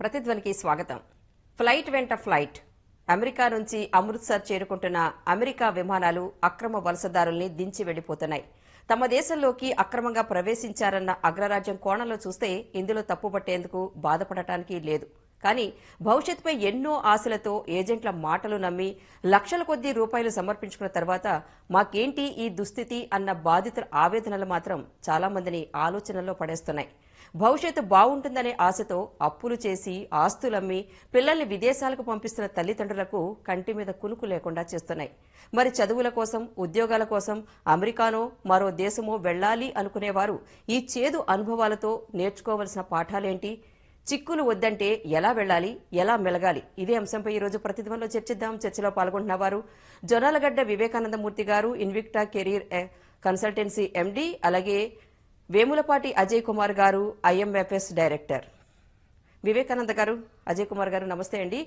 ప్రతిధ్వనికి స్వాగతం. ఫ్లైట్ వెంట flight. America నుంచి అమృత్సర్ చేరుకుంటున్న అమెరికా విమానాలు అక్రమ వలసదారుల్ని దించి వెళ్లిపోతున్నాయి. తమ దేశంలోకి అక్రమంగా ప్రవేశించారన్న అగ్రరాజ్యం కోణంలో చూస్తే ఇందులో తప్పుపట్టేందుకు బాధపడటానికి లేదు. కానీ భవిష్యత్తుపై ఎన్నో ఆశలతో ఏజెంట్ల మాటలు నమ్మి లక్షల కొద్దీ రూపాయలు సమర్పించుకున్న తర్వాత మాకేంటి ఈ దుస్థితి అన్న బాధితుల ఆవేదనలు మాత్రం చాలా మందిని ఆలోచనల్లో పడేస్తున్నాయి. భవిష్యత్తు బాగుంటుందనే ఆశతో అప్పులు చేసి ఆస్తులమ్మి పిల్లల్ని విదేశాలకు పంపిస్తున్న తల్లిదండ్రులకు కంటి మీద కునుకు లేకుండా చేస్తున్నాయి. మరి చదువుల కోసం, ఉద్యోగాల కోసం అమెరికానో మరో దేశమో వెళ్లాలి అనుకునేవారు ఈ చేదు అనుభవాలతో నేర్చుకోవలసిన పాఠాలేంటి? చిక్కులు వద్దంటే ఎలా వెళ్లాలి, ఎలా మెలగాలి? ఇదే అంశంపై ఈరోజు ప్రతిధ్వనిలో చర్చిద్దాం. చర్చలో పాల్గొంటున్న వారు జొన్నలగడ్డ వివేకానందమూర్తి గారు, ఇన్విక్టా కెరీర్ కన్సల్టెన్సీ ఎండి, అలాగే వేములపాటి అజయ్ కుమార్ గారు, ఐఎంఎఫ్ఎస్ డైరెక్టర్. వివేకానంద గారు, అజయ్ కుమార్ గారు, నమస్తే అండి.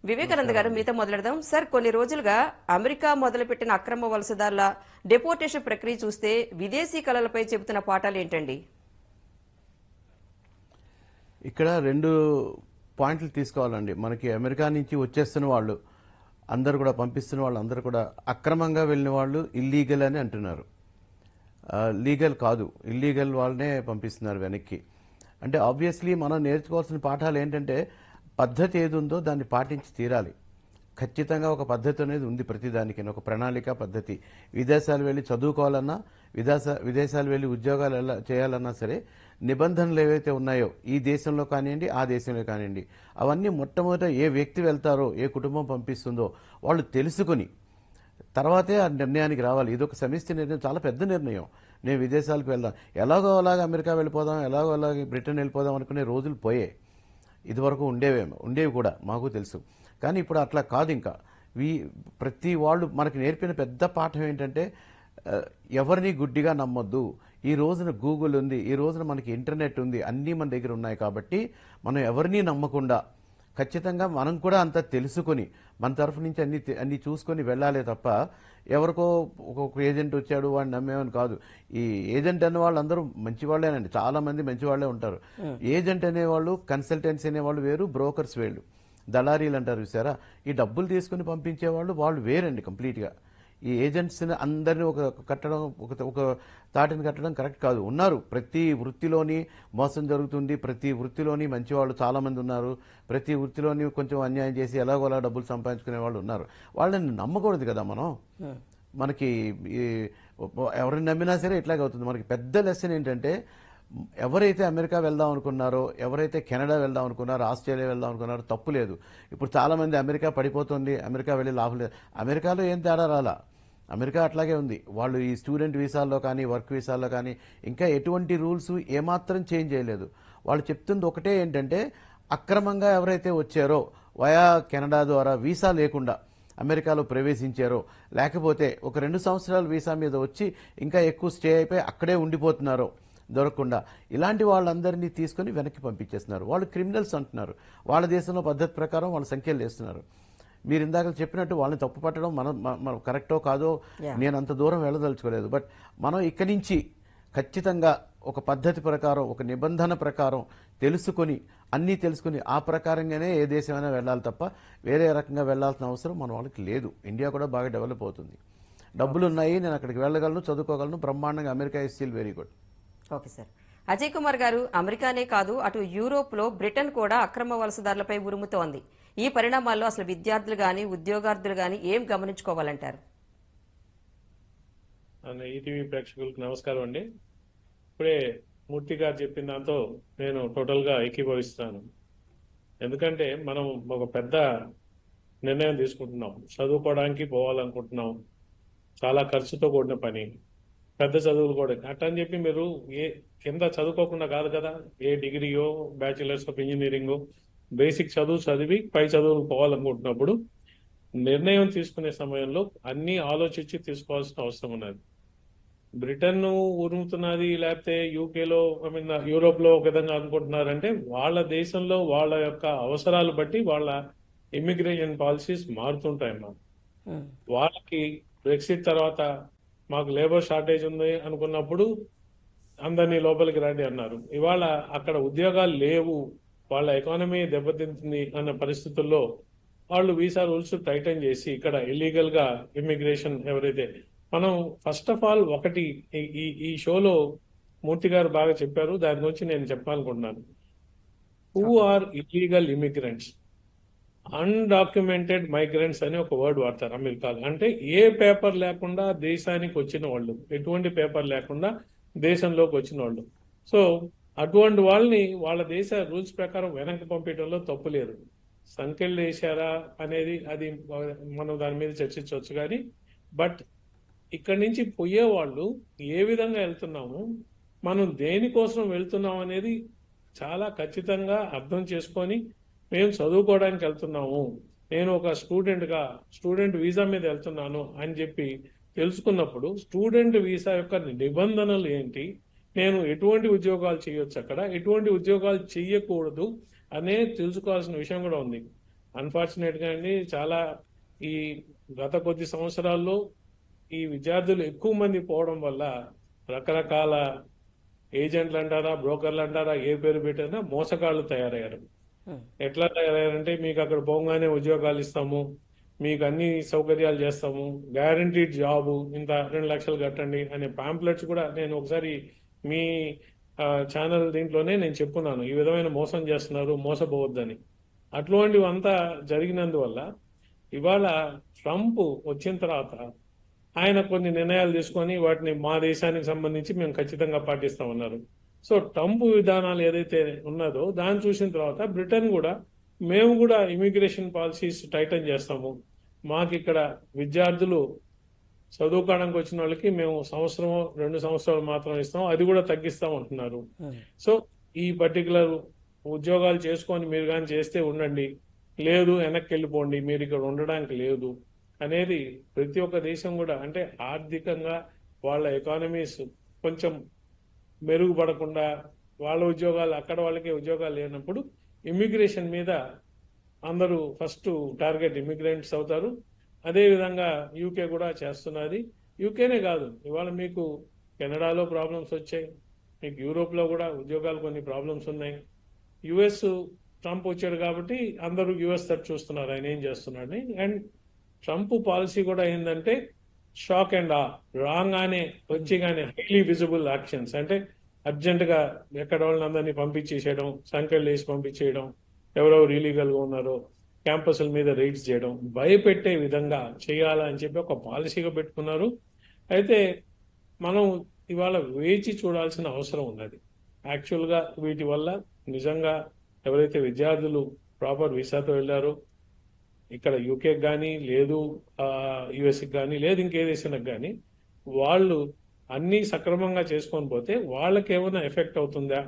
వివేకానంద గారు, మీతో మొదలెడదాం. సార్, కొన్ని రోజులుగా అమెరికా మొదలుపెట్టిన అక్రమ వలసదారుల డెపోర్టేషన్ ప్రక్రియ చూస్తే విదేశీ కళలపై చెబుతున్న పాఠాలు ఏంటండి? ఇక్కడ రెండు పాయింట్లు తీసుకోవాలండి. మనకి అమెరికా నుంచి వచ్చేస్తున్న వాళ్ళు అందరూ కూడా, పంపిస్తున్న వాళ్ళు అందరూ కూడా అక్రమంగా వెళ్ళిన వాళ్ళు ఇల్లీగల్ అని అంటున్నారు. లీగల్ కాదు, ఇల్లీగల్ వాళ్ళనే పంపిస్తున్నారు వెనక్కి. అంటే ఆబ్వియస్లీ మనం నేర్చుకోవాల్సిన పాఠాలు ఏంటంటే, పద్ధతి ఏది ఉందో దాన్ని పాటించి తీరాలి. ఖచ్చితంగా ఒక పద్ధతి అనేది ఉంది ప్రతిదానికి, ఒక ప్రణాళిక పద్ధతి. విదేశాలు వెళ్ళి చదువుకోవాలన్నా, విదేశాలు వెళ్ళి ఉద్యోగాలు ఎలా చేయాలన్నా సరే నిబంధనలు ఏవైతే ఉన్నాయో ఈ దేశంలో కానివ్వండి, ఆ దేశంలో కానివ్వండి, అవన్నీ మొట్టమొదట ఏ వ్యక్తి వెళ్తారో, ఏ కుటుంబం పంపిస్తుందో వాళ్ళు తెలుసుకుని తర్వాతే ఆ నిర్ణయానికి రావాలి. ఇది ఒక సమిష్టి నిర్ణయం, చాలా పెద్ద నిర్ణయం. నేను విదేశాలకు వెళ్దాం, ఎలాగో అలాగే అమెరికా వెళ్ళిపోదాం, ఎలాగో అలాగే బ్రిటన్ వెళ్ళిపోదాం అనుకునే రోజులు పోయే. ఇదివరకు ఉండేవి కూడా మాకు తెలుసు. కానీ ఇప్పుడు అట్లా కాదు. ఇంకా ప్రతి వాళ్ళు మనకి నేర్పిన పెద్ద పాఠం ఏంటంటే, ఎవరిని గుడ్డిగా నమ్మొద్దు. ఈ రోజున గూగుల్ ఉంది, ఈ రోజున మనకి ఇంటర్నెట్ ఉంది, అన్నీ మన దగ్గర ఉన్నాయి. కాబట్టి మనం ఎవరినీ నమ్మకుండా ఖచ్చితంగా మనం కూడా అంతా తెలుసుకొని మన తరఫు నుంచి అన్ని చూసుకొని వెళ్ళాలే తప్ప ఎవరికో ఒక ఏజెంట్ వచ్చాడు వాడిని నమ్మేమని కాదు. ఈ ఏజెంట్ అనే వాళ్ళందరూ మంచి వాళ్ళేనండి, చాలా మంది మంచి వాళ్ళే ఉంటారు. ఏజెంట్ అనేవాళ్ళు, కన్సల్టెన్సీ అనేవాళ్ళు వేరు, బ్రోకర్స్ వేళ్ళు, దళారీలు అంటారు చూసారా. ఈ డబ్బులు తీసుకుని పంపించేవాళ్ళు వాళ్ళు వేరండి కంప్లీట్గా. ఈ ఏజెంట్స్ని అందరినీ ఒక తాటిని కట్టడం కరెక్ట్ కాదు. ఉన్నారు, ప్రతి వృత్తిలోని మోసం జరుగుతుంది, ప్రతి వృత్తిలోని మంచివాళ్ళు చాలా మంది ఉన్నారు, ప్రతి వృత్తిలోని కొంచెం అన్యాయం చేసి ఎలాగోలా డబ్బులు సంపాదించుకునే వాళ్ళు ఉన్నారు. వాళ్ళని నమ్మకూడదు కదా మనం. మనకి ఎవరిని నమ్మినా సరే ఇట్లాగే అవుతుంది. మనకి పెద్ద లెసన్ ఏంటంటే, ఎవరైతే అమెరికా వెళ్దాం అనుకున్నారో, ఎవరైతే కెనడా వెళ్దాం అనుకున్నారో, ఆస్ట్రేలియా వెళ్దాం అనుకున్నారో తప్పు లేదు. ఇప్పుడు చాలా మంది అమెరికా పడిపోతుంది, అమెరికా వెళ్ళి లాభం లేదు. అమెరికాలో ఏం తేడా రాలా, అమెరికా అట్లాగే ఉంది. వాళ్ళు ఈ స్టూడెంట్ వీసాల్లో కానీ, వర్క్ వీసాల్లో కానీ ఇంకా ఎటువంటి రూల్స్ ఏమాత్రం చేంజ్ చేయలేదు. వాళ్ళు చెప్తుంది ఒకటే ఏంటంటే, అక్రమంగా ఎవరైతే వచ్చారో వయా కెనడా ద్వారా వీసా లేకుండా అమెరికాలో ప్రవేశించారో, లేకపోతే ఒక 2 సంవత్సరాలు వీసా మీద వచ్చి ఇంకా ఎక్కువ స్టే అయిపోయి అక్కడే ఉండిపోతున్నారో దొరకకుండా, ఇలాంటి వాళ్ళందరినీ తీసుకుని వెనక్కి పంపించేస్తున్నారు. వాళ్ళు క్రిమినల్స్ అంటున్నారు. వాళ్ళ దేశంలో పద్ధతి ప్రకారం వాళ్ళ సంఖ్యలు వేస్తున్నారు. మీరు ఇందాక చెప్పినట్టు వాళ్ళని తప్పు పట్టడం మనం కరెక్టో కాదో నేను అంత దూరం వెళ్ళదలుచుకోలేదు. బట్ మనం ఇక్కడి నుంచి ఖచ్చితంగా ఒక పద్ధతి ప్రకారం, ఒక నిబంధన ప్రకారం అన్నీ తెలుసుకుని ఆ ప్రకారంగానే ఏ దేశమైనా వెళ్ళాలి తప్ప వేరే రకంగా వెళ్లాల్సిన అవసరం మన వాళ్ళకి లేదు. ఇండియా కూడా బాగా డెవలప్ అవుతుంది, డబ్బులు ఉన్నాయి, నేను అక్కడికి వెళ్ళగలను, చదువుకోగలను, బ్రహ్మాండంగా. America is still very good. Okay sir. Ajay Kumar గారు, అమెరికానే కాదు అటు యూరోప్లో బ్రిటన్ కూడా అక్రమ వలసదారులపై ఉరుముతోంది. ఈ పరిణామాల్లో అసలు విద్యార్థులు గాని, ఉద్యోగార్థులు గాని ఏం గమనించుకోవాలంటారు? ఈటీవీ ప్రేక్షకులకు నమస్కారం అండి. ఇప్పుడే మూర్తి గారు చెప్పిన దాంతో నేను టోటల్ గా ఏకీభవిస్తున్నాను. ఎందుకంటే మనం ఒక పెద్ద నిర్ణయం తీసుకుంటున్నాం, చదువుకోవడానికి పోవాలనుకుంటున్నాం, చాలా ఖర్చుతో కూడిన పని, పెద్ద చదువులు కూడా. అట్లా అని చెప్పి మీరు కింద చదువుకోకుండా కాదు కదా, ఏ డిగ్రీయో, బ్యాచిలర్స్ ఆఫ్ ఇంజనీరింగో, బేసిక్ చదువు చదివి పై చదువులు పోవాలనుకుంటున్నప్పుడు నిర్ణయం తీసుకునే సమయంలో అన్ని ఆలోచించి తీసుకోవాల్సిన అవసరం ఉన్నది. బ్రిటన్ ఉరుముతున్నది, లేకపోతే యూకేలో, యూరోప్ లో ఒక విధంగా అనుకుంటున్నారంటే వాళ్ళ దేశంలో వాళ్ళ యొక్క అవసరాలు బట్టి వాళ్ళ ఇమిగ్రేషన్ పాలసీస్ మారుతుంటాయమ్మా. వాళ్ళకి బ్రెక్సిట్ తర్వాత మాకు లేబర్ షార్టేజ్ ఉంది అనుకున్నప్పుడు అందరినీ లోపలికి రండి అన్నారు. ఇవాళ అక్కడ ఉద్యోగాలు లేవు, వాళ్ళ ఎకానమీ దెబ్బతింటుంది అన్న పరిస్థితుల్లో వాళ్ళు వీసా రూల్స్ టైటన్ చేసి ఇక్కడ ఇల్లీగల్ గా ఇమిగ్రేషన్ ఎవరైతే మనం ఫస్ట్ ఆఫ్ ఆల్ ఒకటి ఈ షోలో మూర్తి గారు బాగా చెప్పారు, దాని గురించి నేను చెప్పాలనుకుంటున్నాను. Who are illegal immigrants, undocumented migrants అని ఒక వర్డ్ వాడతారు అమెరికాలో. అంటే ఏ పేపర్ లేకుండా దేశానికి వచ్చిన వాళ్ళు, ఎటువంటి పేపర్ లేకుండా దేశంలోకి వచ్చిన వాళ్ళు. సో అటువంటి వాళ్ళని వాళ్ళ దేశ రూల్స్ ప్రకారం వెనక్కి పంపించడంలో తప్పు లేదు. సంఖ్యలు వేశారా అనేది అది మనం దాని మీద చర్చించవచ్చు. కానీ బట్ ఇక్కడి నుంచి పోయే వాళ్ళు ఏ విధంగా వెళ్తున్నాము, మనం దేనికోసం వెళ్తున్నాం అనేది చాలా ఖచ్చితంగా అర్థం చేసుకొని మేము చదువుకోవడానికి వెళ్తున్నాము, నేను ఒక స్టూడెంట్ వీసా మీద వెళ్తున్నాను అని చెప్పి తెలుసుకున్నప్పుడు స్టూడెంట్ వీసా యొక్క నిబంధనలు ఏంటి, నేను ఎటువంటి ఉద్యోగాలు చేయొచ్చు, అక్కడ ఎటువంటి ఉద్యోగాలు చేయకూడదు అనే తెలుసుకోవాల్సిన విషయం కూడా ఉంది. అన్ఫార్చునేట్ గా అండి చాలా ఈ గత కొద్ది సంవత్సరాల్లో ఈ విద్యార్థులు ఎక్కువ మంది పోవడం వల్ల రకరకాల ఏజెంట్లు అంటారా, బ్రోకర్లు అంటారా, ఏ పేరు పెట్టినా మోసగాళ్ళు తయారయ్యారు. ఎట్లా తయారయ్యారంటే మీకు అక్కడ పోగానే ఉద్యోగాలు ఇస్తాము, మీకు అన్ని సౌకర్యాలు చేస్తాము, గ్యారంటీడ్ జాబు, ఇంత 2 లక్షలు కట్టండి అనే పాంప్లెట్స్ కూడా నేను ఒకసారి మీ ఛానల్ దీంట్లోనే నేను చెప్పున్నాను, ఈ విధమైన మోసం చేస్తున్నారు, మోసపోవద్దని. అటువంటివంతా జరిగినందువల్ల ఇవాళ ట్రంప్ వచ్చిన తర్వాత ఆయన కొన్ని నిర్ణయాలు తీసుకొని వాటిని మా దేశానికి సంబంధించి మేము ఖచ్చితంగా పాటిస్తామన్నారు. సో ట్రంప్ విధానాలు ఏదైతే ఉన్నదో దాన్ని చూసిన తర్వాత బ్రిటన్ కూడా మేము కూడా ఇమిగ్రేషన్ పాలసీస్ టైటన్ చేస్తాము, మాకు ఇక్కడ విద్యార్థులు చదువుకోవడానికి వచ్చిన వాళ్ళకి మేము 1-2 సంవత్సరాలు మాత్రం ఇస్తాం, అది కూడా తగ్గిస్తాం అంటున్నారు. సో ఈ పర్టికులర్ ఉద్యోగాలు చేసుకొని మీరు కానీ చేస్తే ఉండండి, లేదు వెనక్కి వెళ్ళిపోండి, మీరు ఇక్కడ ఉండడానికి లేదు అనేది ప్రతి ఒక్క దేశం కూడా, అంటే ఆర్థికంగా వాళ్ళ ఎకానమీస్ కొంచెం మెరుగుపడకుండా వాళ్ళ ఉద్యోగాలు అక్కడ వాళ్ళకి ఉద్యోగాలు లేనప్పుడు ఇమిగ్రేషన్ మీద అందరూ ఫస్ట్ టార్గెట్ ఇమిగ్రెంట్స్ అవుతారు. అదేవిధంగా యూకే కూడా చేస్తున్నది. యూకేనే కాదు, ఇవాళ మీకు కెనడాలో ప్రాబ్లమ్స్ వచ్చాయి, మీకు యూరోప్లో కూడా ఉద్యోగాలు కొన్ని ప్రాబ్లమ్స్ ఉన్నాయి. యుఎస్ ట్రంప్ వచ్చాడు కాబట్టి అందరూ యుఎస్ తట్టు చూస్తున్నారు ఆయన ఏం చేస్తున్నాడని. అండ్ ట్రంప్ పాలసీ కూడా ఏంటంటే షాక్ అండ్ రాగానే వచ్చి హైలీ విజిబుల్ యాక్షన్స్, అంటే అర్జెంటుగా ఎక్కడ వాళ్ళందరినీ పంపించేసేయడం, సంఖ్యలు వేసి పంపించేయడం, ఎవరెవరు ఇలీగల్ గా ఉన్నారో క్యాంపస్ల మీద రైడ్స్ చేయడం, భయపెట్టే విధంగా చేయాలని చెప్పి ఒక పాలసీగా పెట్టుకున్నారు. అయితే మనం ఇవాళ వేచి చూడాల్సిన అవసరం ఉన్నది. యాక్చువల్గా వీటి వల్ల నిజంగా ఎవరైతే విద్యార్థులు ప్రాపర్ వీసాతో వెళ్ళారో, ఇక్కడ యూకేకి కానీ లేదు యుఎస్కి కానీ లేదు ఇంకే దేశానికి కానీ, వాళ్ళు అన్ని సక్రమంగా చేసుకొని పోతే వాళ్ళకి ఏమైనా ఎఫెక్ట్ అవుతుందా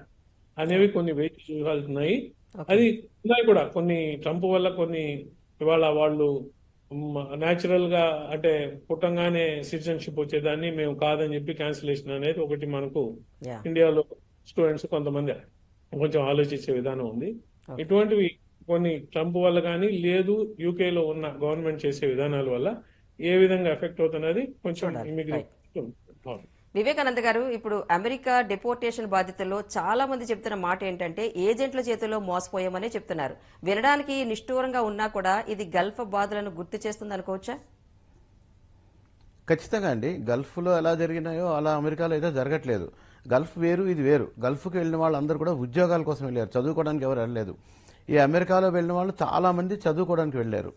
అనేవి కొన్ని వేచి చూడాల్సినాయి. అది ఉన్నాయి కూడా కొన్ని ట్రంప్ వల్ల కొన్ని ఇవాళ వాళ్ళు న్యాచురల్ గా అంటే పుట్టంగానే సిటిజన్షిప్ వచ్చేదాన్ని మేము కాదని చెప్పి క్యాన్సిలేషన్ అనేది ఒకటి మనకు ఇండియాలో స్టూడెంట్స్ కొంతమంది కొంచెం ఆలోచించే విధానం ఉంది. ఇటువంటివి కొన్ని ట్రంప్ వల్ల కానీ లేదు యూకేలో ఉన్న గవర్నమెంట్ చేసే విధానాల వల్ల ఏ విధంగా ఎఫెక్ట్ అవుతున్నది కొంచెం ఇమిగ్రేషన్. వివేకానంద గారు, ఇప్పుడు అమెరికా డిపోర్టేషన్ బాధితుల్లో చాలా మంది చెప్తున్న మాట ఏంటంటే ఏజెంట్ల చేతుల్లో మోసపోయామనే చెప్తున్నారు. వినడానికి నిష్ఠూరంగా ఉన్నా కూడా ఇది గల్ఫ్ బాధలను గుర్తు చేస్తుంది అనుకోవచ్చా? ఖచ్చితంగా అండి. గల్ఫ్లో ఎలా జరిగినాయో అలా అమెరికాలో అయితే జరగట్లేదు. గల్ఫ్ వేరు, ఇది వేరు. గల్ఫ్కి వెళ్ళిన వాళ్ళందరూ కూడా ఉద్యోగాల కోసం వెళ్ళారు, చదువుకోవడానికి ఎవరు వెళ్ళలేదు. ఈ అమెరికాలో వెళ్ళిన వాళ్ళు చాలా మంది చదువుకోవడానికి వెళ్ళారు.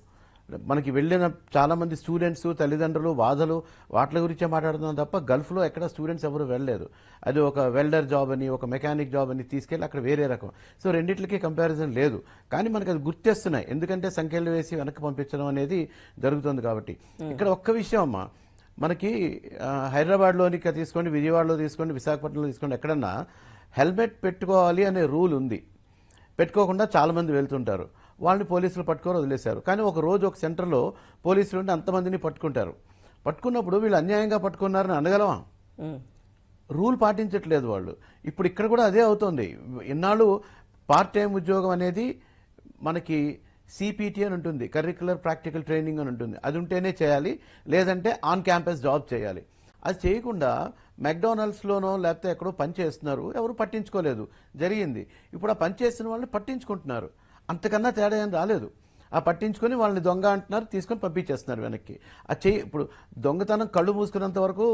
మనకి వెళ్ళిన చాలా మంది స్టూడెంట్స్, తల్లిదండ్రులు, బాధలు వాటి గురించే మాట్లాడుతున్నాం తప్ప గల్ఫ్లో ఎక్కడ స్టూడెంట్స్ ఎవరు వెళ్ళలేదు. అది ఒక వెల్డర్ జాబ్ అని, ఒక మెకానిక్ జాబ్ అని తీసుకెళ్ళి అక్కడ వేరే రకం. సో రెండిట్లకి కంపారిజన్ లేదు. కానీ మనకి అది గుర్తేస్తున్నాయి, ఎందుకంటే సంఖ్యలు వేసి వెనక్కి పంపించడం అనేది జరుగుతుంది కాబట్టి. ఇక్కడ ఒక్క విషయం అమ్మా, మనకి హైదరాబాద్లోని తీసుకోండి, విజయవాడలో తీసుకోండి, విశాఖపట్నంలో తీసుకోండి, ఎక్కడన్నా హెల్మెట్ పెట్టుకోవాలి అనే రూల్ ఉంది. పెట్టుకోకుండా చాలా మంది వెళ్తుంటారు, వాళ్ళని పోలీసులు పట్టుకొని వదిలేశారు. కానీ ఒక రోజు ఒక సెంటర్లో పోలీసులు ఉంటే అంతమందిని పట్టుకుంటారు. పట్టుకున్నప్పుడు వీళ్ళు అన్యాయంగా పట్టుకున్నారని అనగలమా? రూల్ పాటించట్లేదు వాళ్ళు. ఇప్పుడు ఇక్కడ కూడా అదే అవుతుంది. ఇన్నాళ్ళు పార్ట్ టైం ఉద్యోగం అనేది మనకి సిపిటి అని ఉంటుంది, కరిక్యులర్ ప్రాక్టికల్ ట్రైనింగ్ అని ఉంటుంది. అది ఉంటేనే చేయాలి, లేదంటే ఆన్ క్యాంపస్ జాబ్ చేయాలి. అది చేయకుండా మెక్డానల్డ్స్లోనో లేకపోతే ఎక్కడో పని చేస్తున్నారు, ఎవరు పట్టించుకోలేదు, జరిగింది. ఇప్పుడు ఆ పని చేసిన వాళ్ళని పట్టించుకుంటున్నారు. అంతకన్నా తేడా ఏం రాలేదు. ఆ పట్టించుకొని వాళ్ళని దొంగ అంటున్నారు, తీసుకొని పంపించేస్తున్నారు వెనక్కి. ఆ ఇప్పుడు దొంగతనం కళ్ళు మూసుకున్నంత వరకు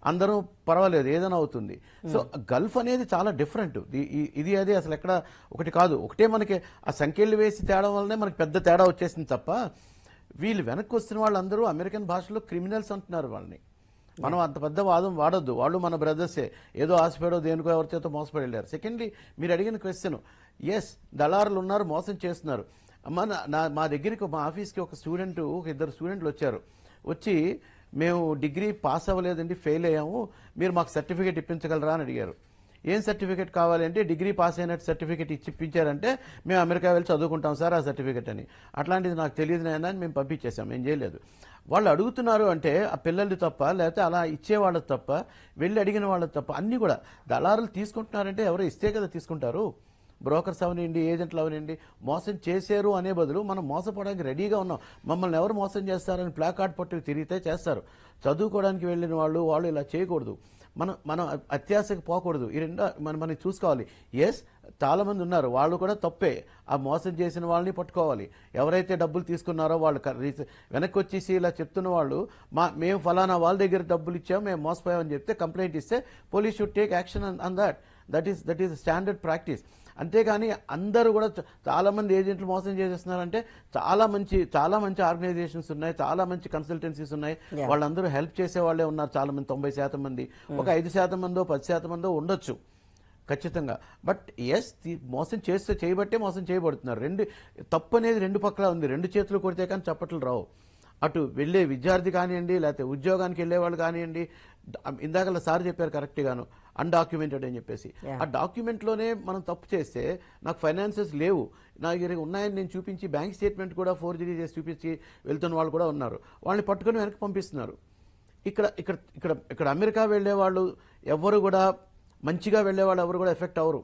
అందరూ పర్వాలేదు, ఏదైనా అవుతుంది. సో గల్ఫ్ అనేది చాలా డిఫరెంట్. ఇది అది అసలు ఎక్కడ ఒకటి కాదు. ఒకటే మనకి ఆ సంఖ్యలు వేసి తేడా వల్లనే మనకి పెద్ద తేడా వచ్చేసింది తప్ప, వీళ్ళు వెనక్కి వస్తున్న వాళ్ళందరూ అమెరికన్ భాషలో క్రిమినల్స్ అంటున్నారు వాళ్ళని. మనం అంత పెద్ద వాదం వాడొద్దు. వాళ్ళు మన బ్రదర్సే, ఏదో ఆశపడో దేనికో ఎవరి చేత మోసపడి వెళ్ళారు. సెకండ్లీ, మీరు అడిగిన క్వశ్చన్, ఎస్ దళారులు ఉన్నారు, మోసం చేస్తున్నారు. మా దగ్గరికి మా ఆఫీస్కి ఒక ఇద్దరు స్టూడెంట్లు వచ్చి మేము డిగ్రీ పాస్ అవ్వలేదండి, ఫెయిల్ అయ్యాము, మీరు మాకు సర్టిఫికేట్ ఇప్పించగలరా అని అడిగారు. ఏం సర్టిఫికేట్ కావాలి అంటే, డిగ్రీ పాస్ అయినట్టు సర్టిఫికేట్ ఇప్పించారంటే మేము అమెరికా వెళ్ళి చదువుకుంటాం సార్ ఆ సర్టిఫికేట్ అని. అట్లాంటిది నాకు తెలియదు నాయన అని మేము పంపించేసాం, ఏం చేయలేదు. వాళ్ళు అడుగుతున్నారు అంటే ఆ పిల్లలు తప్ప, లేకపోతే అలా ఇచ్చేవాళ్ళది తప్ప, వెళ్ళి అడిగిన వాళ్ళది తప్ప, అన్నీ కూడా దళారులు తీసుకుంటున్నారంటే ఎవరో ఇస్తే కదా తీసుకుంటారు. బ్రోకర్స్ అవనండి, ఏజెంట్లు అవనండి, మోసం చేశారు అనే బదులు మనం మోసపోవడానికి రెడీగా ఉన్నాం. మమ్మల్ని ఎవరు మోసం చేస్తారని ప్లాకార్డ్ పట్టుకు తిరిగితే చేస్తారు. చదువుకోవడానికి వెళ్ళిన వాళ్ళు ఇలా చేయకూడదు. మనం అత్యాశకు పోకూడదు. ఈ రెండు మనం చూసుకోవాలి. ఎస్, చాలా మంది ఉన్నారు, వాళ్ళు కూడా తప్పే. ఆ మోసం చేసిన వాళ్ళని పట్టుకోవాలి. ఎవరైతే డబ్బులు తీసుకున్నారో వాళ్ళు వెనక్కి వచ్చేసి ఇలా చెప్తున్న వాళ్ళు, మేము ఫలానా వాళ్ళ దగ్గర డబ్బులు ఇచ్చాము, మేము మోసపోయామని చెప్తే కంప్లైంట్ ఇస్తే police should take action on that is standard practice. అంతేగాని అందరూ కూడా చాలా మంది ఏజెంట్లు మోసం చేసేస్తున్నారంటే, చాలా మంచి ఆర్గనైజేషన్స్ ఉన్నాయి, చాలా మంచి కన్సల్టెన్సీస్ ఉన్నాయి, వాళ్ళందరూ హెల్ప్ చేసే వాళ్ళే ఉన్నారు చాలా మంది. 90% మంది, ఒక 5% మందో 10% మందో ఉండొచ్చు ఖచ్చితంగా. బట్ ఎస్, మోసం చేయబట్టే మోసం చేయబడుతున్నారు. తప్పు అనేది రెండు పక్కల ఉంది. రెండు చేతులు కొడితే కానీ చప్పట్లు రావు. అటు వెళ్ళే విద్యార్థి కానివ్వండి, లేకపోతే ఉద్యోగానికి వెళ్ళే వాళ్ళు కానివ్వండి. ఇందాక సార్ చెప్పారు కరెక్ట్గాను, అన్డాక్యుమెంటెడ్ అని చెప్పేసి. ఆ డాక్యుమెంట్లోనే మనం తప్పు చేస్తే, నాకు ఫైనాన్సెస్ లేవు, నా దగ్గర ఉన్నాయని నేను చూపించి, బ్యాంక్ స్టేట్మెంట్ కూడా ఫోర్జరీ చేసి చూపించి వెళ్తున్న వాళ్ళు కూడా ఉన్నారు. వాళ్ళని పట్టుకొని వెనక్కి పంపిస్తున్నారు. ఇక్కడ అమెరికా వెళ్ళే వాళ్ళు ఎవరు కూడా, మంచిగా వెళ్ళే వాళ్ళు ఎవరు కూడా ఎఫెక్ట్ అవ్వరు.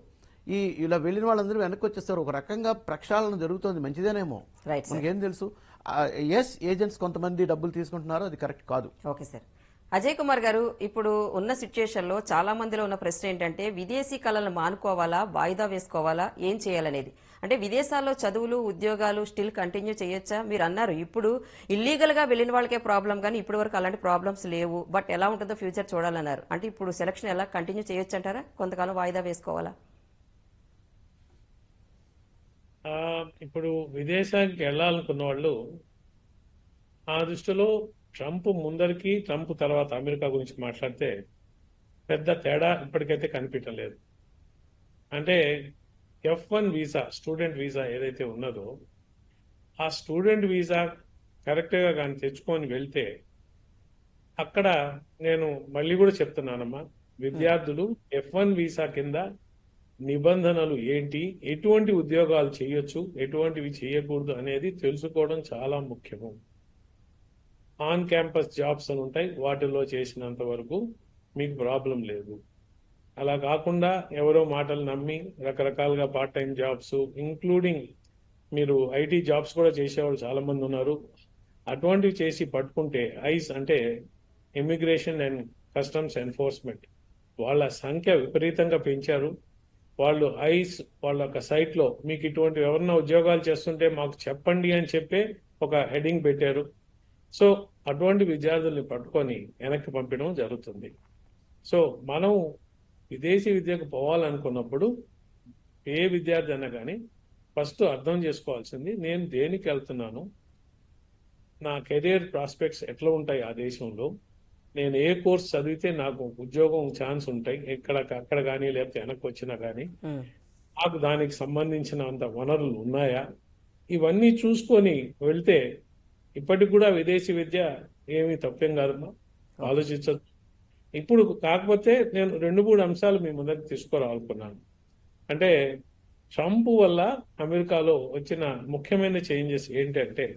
ఇలా వెళ్ళిన వాళ్ళందరూ వెనక్కి వచ్చేస్తారు. ఒక రకంగా ప్రక్షాళన జరుగుతుంది, మంచిదేనేమో, మనకేం తెలుసు. ఎస్, ఏజెంట్స్ కొంతమంది డబ్బులు తీసుకుంటున్నారు, అది కరెక్ట్ కాదు. Okay sir. అజయ్ కుమార్ గారు, ఇప్పుడు ఉన్న సిచ్యుయేషన్ లో చాలా మందిలో ఉన్న ప్రశ్న ఏంటంటే, విదేశీ కళలను మానుకోవాలా, వాయిదా వేసుకోవాలా, ఏం చేయాలనేది. అంటే విదేశాల్లో చదువులు, ఉద్యోగాలు స్టిల్ కంటిన్యూ చేయొచ్చా? మీరు అన్నారు ఇప్పుడు ఇల్లీగల్ గా వెళ్ళిన వాళ్ళకే ప్రాబ్లం, కానీ ఇప్పటి వరకు అలాంటి ప్రాబ్లమ్స్ లేవు, బట్ ఎలా ఉంటుందో ఫ్యూచర్ చూడాలన్నారు. అంటే ఇప్పుడు సెలక్షన్ ఎలా కంటిన్యూ చేయొచ్చు అంటారా, కొంతకాలం వాయిదా వేసుకోవాలా? ఇప్పుడు విదేశానికి వెళ్ళాలనుకున్న వాళ్ళు, ఆ దృష్టిలో ట్రంప్ ముందరికి, ట్రంప్ తర్వాత అమెరికా గురించి మాట్లాడితే పెద్ద తేడా ఇప్పటికైతే కనిపించలేదు. అంటే F1 వీసా, స్టూడెంట్ వీసా ఏదైతే ఉన్నదో, ఆ స్టూడెంట్ వీసా కరెక్ట్గా కానీ తెచ్చుకొని వెళ్తే, అక్కడ నేను మళ్ళీ కూడా చెప్తున్నానమ్మా, విద్యార్థులు F1 వీసా కింద నిబంధనలు ఏంటి, ఎటువంటి ఉద్యోగాలు చేయొచ్చు, ఎటువంటివి చేయకూడదు అనేది తెలుసుకోవడం చాలా ముఖ్యము. ఆన్ క్యాంపస్ జాబ్స్ అని ఉంటాయి, వాటిల్లో చేసినంత వరకు మీకు ప్రాబ్లం లేదు. అలా కాకుండా ఎవరో మాటలు నమ్మి రకరకాలుగా పార్ట్ టైం జాబ్స్, ఇంక్లూడింగ్ మీరు ఐటీ జాబ్స్ కూడా చేసేవాళ్ళు చాలా మంది ఉన్నారు. అటువంటివి చేసి పట్టుకుంటే, ఐస్ అంటే ఇమిగ్రేషన్ అండ్ కస్టమ్స్ ఎన్ఫోర్స్మెంట్, వాళ్ళ సంఖ్య విపరీతంగా పెంచారు. వాళ్ళు ఐస్ వాళ్ళ ఒక సైట్లో మీకు ఇటువంటి ఎవరన్నా ఉద్యోగాలు చేస్తుంటే మాకు చెప్పండి అని చెప్పి ఒక హెడింగ్ పెట్టారు. సో అటువంటి విద్యార్థుల్ని పట్టుకొని వెనక్కి పంపించడం జరుగుతుంది. సో మనం విదేశీ విద్యకు పోవాలనుకున్నప్పుడు ఏ విద్యార్థి అయినా కానీ ఫస్ట్ అర్థం చేసుకోవాల్సింది, నేను దేనికి వెళ్తున్నాను, నా కెరియర్ ప్రాస్పెక్ట్స్ ఎట్లా ఉంటాయి ఆ దేశంలో, నేను ఏ కోర్స్ చదివితే నాకు ఉద్యోగం ఛాన్స్ ఉంటాయి అక్కడ కానీ, లేకపోతే వెనక్కి వచ్చినా కానీ నాకు దానికి సంబంధించిన అంత వనరులు ఉన్నాయా, ఇవన్నీ చూసుకొని వెళ్తే ఇప్పటికి కూడా విదేశీ విద్య ఏమీ తప్పేం కాదమ్మా, ఆలోచించచ్చు. ఇప్పుడు కాకపోతే నేను 2-3 అంశాలు మీ ముందరికి తీసుకురావాలనుకున్నాను. అంటే ట్రంప్ వల్ల అమెరికాలో వచ్చిన ముఖ్యమైన చేంజెస్ ఏంటంటే,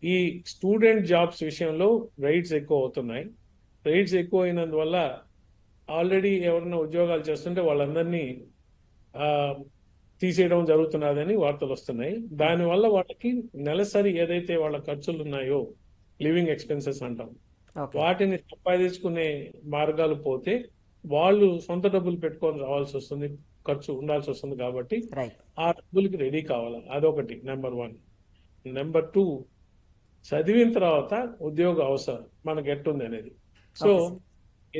ఈ స్టూడెంట్ జాబ్స్ విషయంలో రైట్స్ ఎక్కువ అవుతున్నాయి. రైట్స్ ఎక్కువ అయినందువల్ల ఆల్రెడీ ఎవరైనా ఉద్యోగాలు చేస్తుంటే వాళ్ళందరినీ తీసేయడం జరుగుతున్నదని వార్తలు వస్తున్నాయి. దానివల్ల వాళ్ళకి నెలసరి ఏదైతే వాళ్ళ ఖర్చులు ఉన్నాయో, లివింగ్ ఎక్స్పెన్సెస్ అంటాం, ఓకే. వాటిని సంపాదించుకునే మార్గాలు పోతే వాళ్ళు సొంత డబ్బులు పెట్టుకొని రావాల్సి వస్తుంది, ఖర్చు ఉండాల్సి వస్తుంది. కాబట్టి రైట్. ఆ డబ్బులకి రెడీ కావాలి. అదొకటి నెంబర్ 1. నెంబర్ 2, చదివిన తర్వాత ఉద్యోగ అవసరం మనకు ఎట్టుంది అనేది. So okay sir.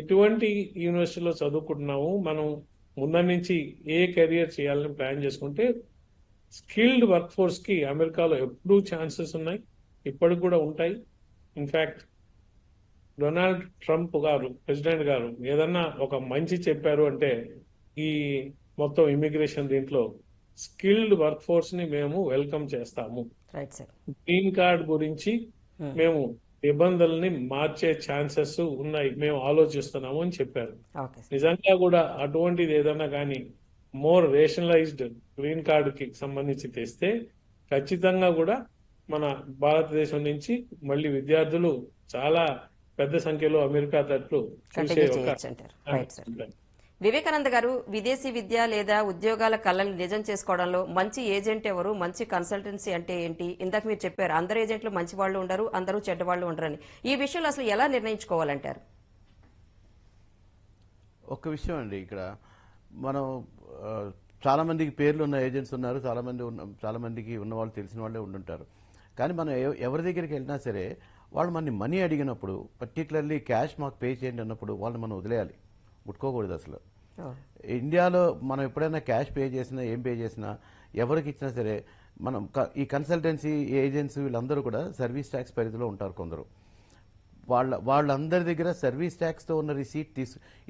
ఎటువంటి యూనివర్సిటీలో చదువుకుంటున్నాము, మనం ముందు నుంచి ఏ కెరియర్ చేయాలని ప్లాన్ చేసుకుంటే స్కిల్డ్ వర్క్ ఫోర్స్ కి అమెరికాలో ఎప్పుడూ ఛాన్సెస్ ఉన్నాయి, ఇప్పటికి కూడా ఉంటాయి. ఇన్ఫాక్ట్ డొనాల్డ్ ట్రంప్ గారు, ప్రెసిడెంట్ గారు ఏదన్నా ఒక మంచి చెప్పారు అంటే ఈ మొత్తం ఇమిగ్రేషన్ దీంట్లో స్కిల్డ్ వర్క్ ఫోర్స్ ని మేము వెల్కమ్ చేస్తాము. Right sir. గ్రీన్ కార్డ్ గురించి మేము నిబంధనల్ని మార్చే ఛాన్సెస్ ఉన్నాయి, మేము ఆలోచిస్తున్నాము అని చెప్పారు. Okay sir. నిజంగా కూడా అటువంటిది ఏదన్నా కానీ మోర్ రేషనలైజ్డ్ గ్రీన్ కార్డ్ కి సంబంధించి తెస్తే ఖచ్చితంగా కూడా మన భారతదేశం నుంచి మళ్ళీ విద్యార్థులు చాలా పెద్ద సంఖ్యలో అమెరికా తట్లు చూసే కంటిన్యూ ఒక చేయొచ్చు అంటారు. Right sir. వివేకానంద గారు, విదేశీ విద్య లేదా ఉద్యోగాల కళల్ని నిజం చేసుకోవడంలో మంచి ఏజెంట్ ఎవరు, మంచి కన్సల్టెన్సీ అంటే ఏంటి? ఇందాక మీరు చెప్పారు అందరు ఏజెంట్లు మంచి వాళ్ళు ఉండరు, అందరూ చెడ్డవాళ్ళు ఉండరని. ఈ విషయంలో అసలు ఎలా నిర్ణయించుకోవాలంటారు? ఒక్క విషయం అండి, ఇక్కడ మనం చాలా మందికి పేర్లు ఉన్న ఏజెంట్స్ ఉన్నారు, చాలా మందికి ఉన్న వాళ్ళు తెలిసిన వాళ్ళే ఉండుంటారు. కానీ మనం ఎవరి దగ్గరికి వెళ్ళినా సరే వాళ్ళు మనని మనీ అడిగినప్పుడు, పర్టికులర్లీ క్యాష్ మాకు పే చేయండి అన్నప్పుడు వాళ్ళని మనం వదిలేయాలి, ముట్టుకోకూడదు అసలు. ఇండియాలో మనం ఎప్పుడైనా క్యాష్ పే చేసినా ఏం పే చేసినా ఎవరికి ఇచ్చినా సరే మనం ఈ కన్సల్టెన్సీ ఏజెంట్స్ వీళ్ళందరూ కూడా సర్వీస్ ట్యాక్స్ పరిధిలో ఉంటారు. కొందరు వాళ్ళందరి దగ్గర సర్వీస్ ట్యాక్స్తో ఉన్న రిసీట్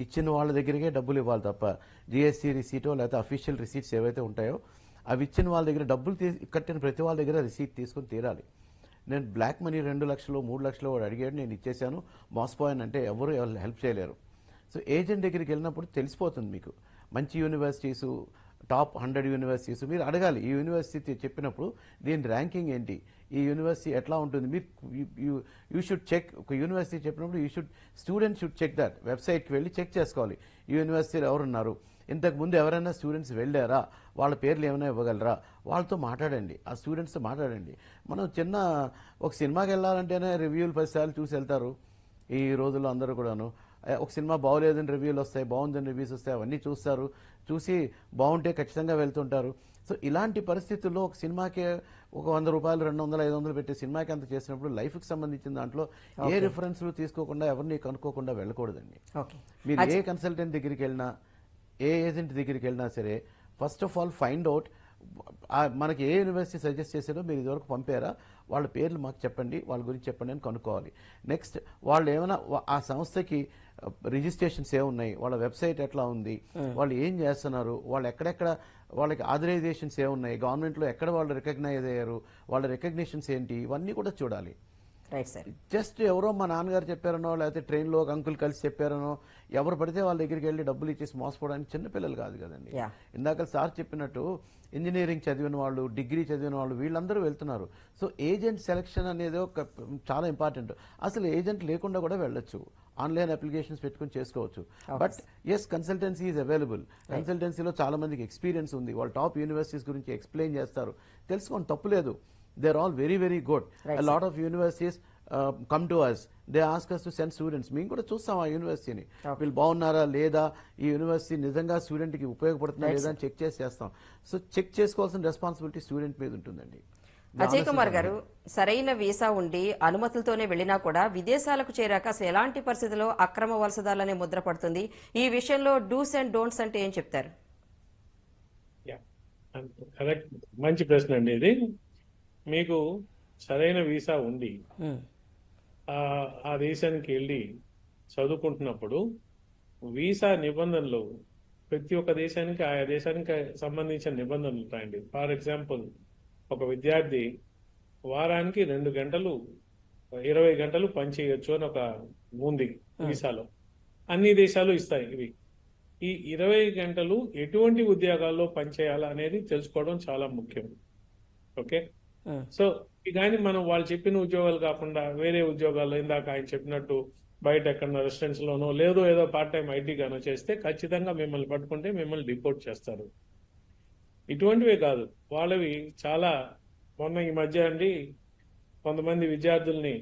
ఇచ్చిన వాళ్ళ దగ్గరికే డబ్బులు ఇవ్వాలి తప్ప జిఎస్టీ రిసీటో లేకపోతే అఫీషియల్ రిసీట్స్ ఏవైతే ఉంటాయో అవి ఇచ్చిన వాళ్ళ దగ్గర డబ్బులు కట్టిన ప్రతి వాళ్ళ దగ్గర రిసీట్ తీసుకుని తీరాలి. నేను బ్లాక్ మనీ 2 లక్షలు 3 లక్షలు వాడు అడిగాడు, నేను ఇచ్చేసాను, మోసపోయాను అంటే ఎవరు హెల్ప్ చేయలేరు. సో ఏజెంట్ దగ్గరికి వెళ్ళినప్పుడు తెలిసిపోతుంది మీకు. మంచి యూనివర్సిటీసు, టాప్ 100 యూనివర్సిటీస్ మీరు అడగాలి. ఈ యూనివర్సిటీ చెప్పినప్పుడు దీని ర్యాంకింగ్ ఏంటి, ఈ యూనివర్సిటీ ఎట్లా ఉంటుంది, మీరు యూ షుడ్ చెక్. ఒక యూనివర్సిటీ చెప్పినప్పుడు స్టూడెంట్ షుడ్ చెక్ దట్. వెబ్సైట్కి వెళ్ళి చెక్ చేసుకోవాలి ఈ యూనివర్సిటీలో ఎవరున్నారు, ఇంతకు ముందు ఎవరైనా స్టూడెంట్స్ వెళ్ళారా, వాళ్ళ పేర్లు ఏమైనా ఇవ్వగలరా, వాళ్ళతో మాట్లాడండి, ఆ స్టూడెంట్స్తో మాట్లాడండి. మనం ఒక సినిమాకి వెళ్ళాలంటేనే రివ్యూలు 10 సార్లు చూసి వెళ్తారు ఈ రోజుల్లో అందరూ కూడాను. ఒక సినిమా బాగోలేదని రివ్యూలు వస్తాయి, బాగుందని రివ్యూస్ వస్తాయి, అవన్నీ చూస్తారు, చూసి బాగుంటే ఖచ్చితంగా వెళ్తుంటారు. సో ఇలాంటి పరిస్థితుల్లో ఒక సినిమాకి ఒక 100 రూపాయలు 200 500 పెట్టి సినిమాకి అంత చేసినప్పుడు లైఫ్కి సంబంధించిన దాంట్లో ఏ రిఫరెన్స్లు తీసుకోకుండా ఎవరిని కనుక్కోకుండా వెళ్ళకూడదండి. మీరు ఏ కన్సల్టెంట్ దగ్గరికి వెళ్ళినా ఏ ఏజెంట్ దగ్గరికి వెళ్ళినా సరే first of all find out మనకి ఏ యూనివర్సిటీ సజెస్ట్ చేశారో మీరు ఇదివరకు పంపారా, వాళ్ళ పేర్లు మాకు చెప్పండి, వాళ్ళ గురించి చెప్పండి అని కనుక్కోవాలి. నెక్స్ట్ వాళ్ళు ఏమైనా ఆ సంస్థకి రిజిస్ట్రేషన్స్ ఏమున్నాయి, వాళ్ళ వెబ్సైట్ ఎట్లా ఉంది, వాళ్ళు ఏం చేస్తున్నారు, వాళ్ళు ఎక్కడెక్కడ వాళ్ళకి ఆథరైజేషన్స్ ఏమున్నాయి, గవర్నమెంట్లో ఎక్కడ వాళ్ళు రికగ్నైజ్ అయ్యారు, వాళ్ళ రికగ్నిషన్స్ ఏంటి, ఇవన్నీ కూడా చూడాలి. Right sir. జస్ట్ ఎవరో మా నాన్నగారు చెప్పారనో లేకపోతే ట్రైన్లో ఒక అంకుల్ కలిసి చెప్పారనో ఎవరు పడితే వాళ్ళ దగ్గరికి వెళ్ళి డబ్బులు ఇచ్చేసి మోసపోవడానికి చిన్నపిల్లలు కాదు కదండి. ఇందాక సార్ చెప్పినట్టు ఇంజనీరింగ్ చదివిన వాళ్ళు, డిగ్రీ చదివిన వాళ్ళు వీళ్ళందరూ వెళ్తున్నారు. సో ఏజెంట్ సెలెక్షన్ అనేది ఒక చాలా ఇంపార్టెంట్. అసలు ఏజెంట్ లేకుండా కూడా వెళ్ళొచ్చు, ఆన్లైన్ అప్లికేషన్స్ పెట్టుకుని చేసుకోవచ్చు. But yes, consultancy is available. కన్సల్టెన్సీలో చాలా మందికి ఎక్స్పీరియన్స్ ఉంది, వాళ్ళు టాప్ యూనివర్సిటీస్ గురించి ఎక్స్ప్లెయిన్ చేస్తారు, తెలుసుకోండి, తప్పులేదు. They're all very, very good. A lot of universities come to us. They ask us to send students. మేము కూడా చూస్తాం ఆ యూనివర్సిటీని, వీళ్ళు బాగున్నారా లేదా, ఈ యూనివర్సిటీ నిజంగా స్టూడెంట్కి ఉపయోగపడుతుందా లేదా అని చెక్ చేస్తాం. సో చెక్ చేసుకోవాల్సిన రెస్పాన్సిబిలిటీ స్టూడెంట్ మీద ఉంటుందండి. అజయ్ కుమార్ గారు, సరైన వీసా ఉండి అనుమతులతోనే వెళ్ళినా కూడా విదేశాలకు చేరాక అసలు ఎలాంటి పరిస్థితుల్లో అక్రమ వలసదారులనే ముద్ర పడుతుంది? ఈ విషయంలో డూస్ అండ్ డోంట్స్ అంటే ఏం చెప్తారు? కరెక్ట్, మంచి ప్రశ్న అండి ఇది. మీకు సరైన వీసా ఉండి ఆ దేశానికి వెళ్ళి చదువుకుంటున్నప్పుడు వీసా నిబంధనలు ప్రతి ఒక్క దేశానికి ఆయా దేశానికి సంబంధించిన నిబంధనలు ఉంటాయండి. ఫర్ ఎగ్జాంపుల్, ఒక విద్యార్థి వారానికి 2 గంటలు 20 గంటలు పనిచేయొచ్చు అని ఒక ఉంది వీసాలో. అన్ని దేశాలు ఇస్తాయి ఇవి. ఈ 20 గంటలు ఎటువంటి ఉద్యోగాల్లో పనిచేయాలా అనేది తెలుసుకోవడం చాలా ముఖ్యం. ఓకే, సో కానీ మనం వాళ్ళు చెప్పిన ఉద్యోగాలు కాకుండా వేరే ఉద్యోగాల్లో ఇందాక ఆయన చెప్పినట్టు బయట ఎక్కడన్నా రెస్టారెంట్స్ లోనో లేదో ఏదో పార్ట్ టైం ఐటీ గానో చేస్తే ఖచ్చితంగా మిమ్మల్ని పట్టుకుంటే మిమ్మల్ని డిపోర్ట్ చేస్తారు. ఇటువంటివే కాదు, వాళ్ళవి చాలా. మొన్న ఈ మధ్య అండి కొంతమంది విద్యార్థుల్ని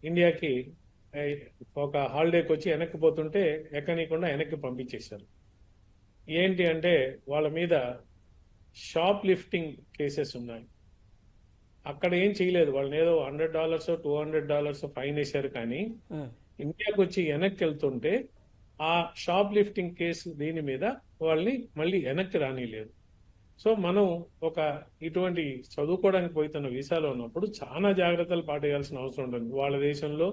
ఇండియాకి ఒక హాలిడేకి వచ్చి వెనక్కి పోతుంటే ఎక్కనీయకుండా వెనక్కి పంపించేశారు. ఏంటి అంటే వాళ్ళ మీద షాప్ లిఫ్టింగ్ కేసెస్ ఉన్నాయి. అక్కడ ఏం చేయలేదు, వాళ్ళని ఏదో $100 $200 ఫైన్ వేశారు. కానీ ఇండియాకి వచ్చి వెనక్కి వెళ్తుంటే ఆ షాప్ లిఫ్టింగ్ కేసు దీని మీద వాళ్ళని మళ్ళీ వెనక్కి రానిలేదు. సో మనం ఒక ఇటువంటి చదువుకోవడానికి పోతున్న వీసాలో ఉన్నప్పుడు చాలా జాగ్రత్తలు పాటించాల్సిన అవసరం ఉంటుంది. వాళ్ళ దేశంలో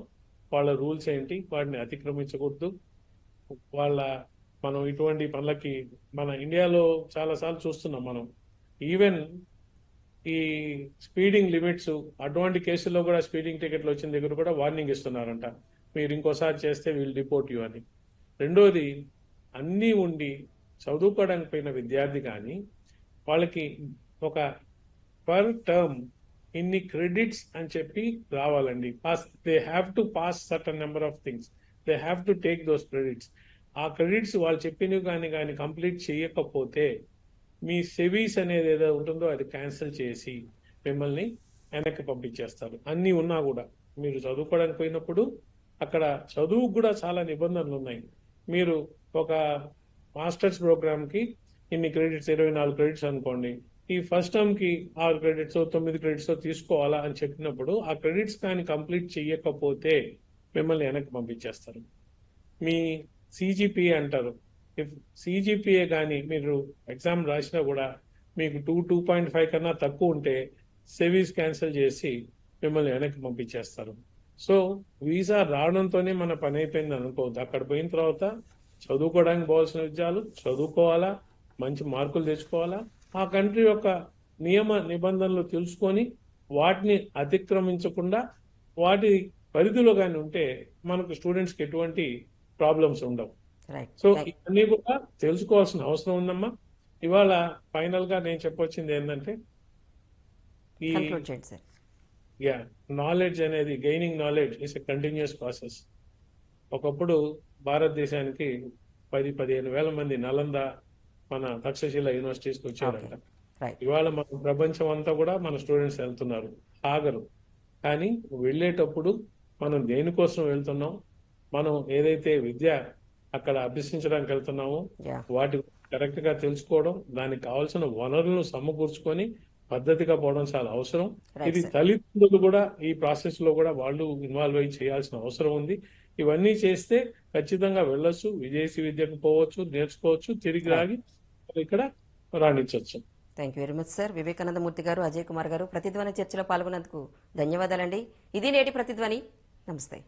వాళ్ళ రూల్స్ ఏంటి, వాటిని అతిక్రమించకూడదు. మనం ఇటువంటి పనులకి మన ఇండియాలో చాలాసార్లు చూస్తున్నాం. మనం ఈవెన్ ఈ స్పీడింగ్ లిమిట్స్ అటువంటి కేసుల్లో కూడా స్పీడింగ్ టికెట్లు వచ్చిన దగ్గర కూడా వార్నింగ్ ఇస్తున్నారంట, మీరు ఇంకోసారి చేస్తే వీళ్ళు డిపోర్ట్ యూ అని. రెండోది, అన్నీ ఉండి చదువుకోవడానికి పోయిన విద్యార్థి కానీ వాళ్ళకి ఒక పర్ టర్మ్ ఇన్ని క్రెడిట్స్ అని చెప్పి రావాలండి. They have to pass certain number of things, they have to take those credits. ఆ క్రెడిట్స్ వాళ్ళు చెప్పినవి కానీ కంప్లీట్ చేయకపోతే మీ సెవీస్ అనేది ఏదో ఉంటుందో అది క్యాన్సిల్ చేసి మిమ్మల్ని వెనక్కి పంపించేస్తారు. అన్నీ ఉన్నా కూడా మీరు చదువుకోవడానికి పోయినప్పుడు అక్కడ చదువుకు కూడా చాలా నిబంధనలు ఉన్నాయి. మీరు ఒక మాస్టర్స్ ప్రోగ్రామ్కి ఇన్ని క్రెడిట్స్, 24 క్రెడిట్స్ అనుకోండి, ఈ ఫస్ట్ టర్మ్కి 6 క్రెడిట్స్ 9 క్రెడిట్స్ తీసుకోవాలా అని చెప్పినప్పుడు ఆ క్రెడిట్స్ కానీ కంప్లీట్ చేయకపోతే మిమ్మల్ని వెనక్కి పంపించేస్తారు. మీ సిజిపిఏ అంటారు, ఇఫ్ సిజిపిఏ కానీ మీరు ఎగ్జామ్ రాసినా కూడా మీకు 2.5 కన్నా తక్కువ ఉంటే సెవీస్ క్యాన్సిల్ చేసి మిమ్మల్ని వెనక్కి పంపించేస్తారు. సో వీసా రావడంతోనే మన పని అయిపోయింది అనుకోవద్దు. అక్కడ పోయిన తర్వాత చదువుకోవడానికి పోవాల్సిన విద్యాలు చదువుకోవాలా, మంచి మార్కులు తెచ్చుకోవాలా, ఆ కంట్రీ యొక్క నియమ నిబంధనలు తెలుసుకొని వాటిని అతిక్రమించకుండా వాటి పరిధిలో కానీ ఉంటే మనకు స్టూడెంట్స్కి ఎటువంటి ప్రాబ్లమ్స్ ఉండవు. సో ఇవన్నీ కూడా తెలుసుకోవాల్సిన అవసరం ఉందమ్మా. ఇవాళ ఫైనల్ గా నేను చెప్పొచ్చింది ఏంటంటే ఈ నాలెడ్జ్ అనేది, gaining knowledge is a continuous process. ఒకప్పుడు భారతదేశానికి 10-15 వేల మంది నలంద, మన తక్షశిల యూనివర్సిటీస్కి వచ్చారంట. ఇవాళ మన ప్రపంచం అంతా కూడా మన స్టూడెంట్స్ వెళ్తున్నారు, ఆగరు. కానీ వెళ్ళేటప్పుడు మనం దేనికోసం వెళ్తున్నాం, మనం ఏదైతే విద్య అక్కడ అభ్యసించడానికి వెళ్తున్నామో వాటి కరెక్ట్ గా తెలుసుకోవడం, దానికి కావాల్సిన వనరులను సమకూర్చుకొని పద్ధతిగా పోవడం చాలా అవసరం. ఇది తల్లిదండ్రులు కూడా ఈ ప్రాసెస్ లో కూడా వాళ్ళు ఇన్వాల్వ్ అయ్యి చేయాల్సిన అవసరం ఉంది. ఇవన్నీ చేస్తే ఖచ్చితంగా వెళ్ళొచ్చు, విదేశీ విద్యకు పోవచ్చు, నేర్చుకోవచ్చు, తిరిగి రాగి ఇక్కడ రాణించవచ్చు. Thank you very much sir. Vivekananda Murthy garu, Ajay Kumar గారు ప్రతిధ్వని చర్చలో పాల్గొన్నందుకు ధన్యవాదాలండి. ఇది నేటి ప్రతిధ్వని. నమస్తే.